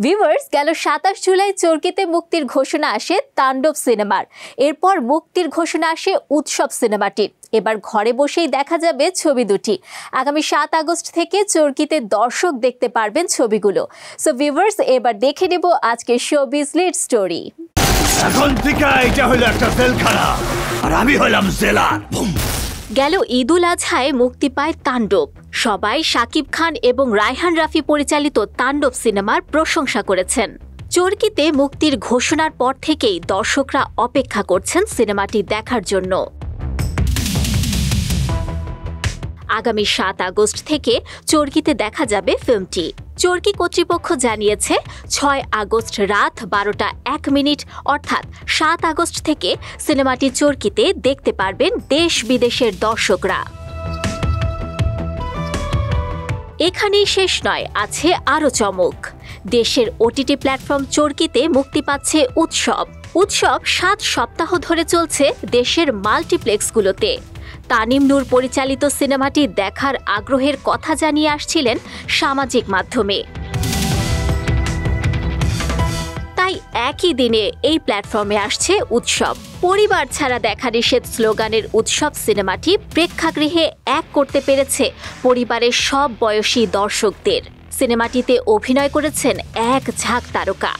Viewers, গেল 27 জুলাই চরকিতে মুক্তির ঘোষণা আসে তাণ্ডব সিনেমার। এরপর মুক্তির ঘোষণা আসে উৎসব সিনেমাটির। এবার ঘরে বসেই দেখা যাবে ছবি দুটি। আগামী 7 আগস্ট থেকে চরকিতে দর্শক দেখতে পারবেন ছবিগুলো। সো ভিউয়ার্স, এবার দেখে নেব আজকের শোবিজ লিড স্টোরি। এখন থেকে এটা হলো একটা জেলখানা আর আমি হলাম জেলার। গেল ঈদ উল আজহায় মুক্তি পায় তাণ্ডব। সবাই শাকিব খান এবং রায়হান রাফি পরিচালিত তাণ্ডব সিনেমার প্রশংসা করেছেন। চরকিতে মুক্তির ঘোষণার পর থেকেই দর্শকরা অপেক্ষা করছেন সিনেমাটি দেখার জন্য। আগামী 7 আগস্ট থেকে চরকিতে দেখা যাবে ফিল্মটি। চরকি কর্তৃপক্ষ জানিয়েছে 6 আগস্ট রাত 12টা 1 মিনিট অর্থাৎ 7 আগস্ট থেকে সিনেমাটি চরকিতে দেখতে পারবেন দেশ বিদেশের দর্শকরা। এখানেই শেষ নয়, আছে আরও চমক। দেশের ওটিটি প্ল্যাটফর্ম চরকিতে মুক্তি পাচ্ছে উৎসব। 7 সপ্তাহ ধরে চলছে দেশের মাল্টিপ্লেক্সগুলোতে। তানিম নূর পরিচালিত সিনেমাটি দেখার আগ্রহের কথা জানিয়ে আসছিলেন সামাজিক মাধ্যমে। তাই একই দিনে এই প্ল্যাটফর্মে আসছে উৎসব। পরিবার ছাড়া দেখা নিষেধ স্লোগানের উৎসব সিনেমাটি প্রেক্ষাগৃহে এক করতে পেরেছে পরিবারের সব বয়সী দর্শকদের। সিনেমাটিতে অভিনয় করেছেন এক ঝাঁক তারকা।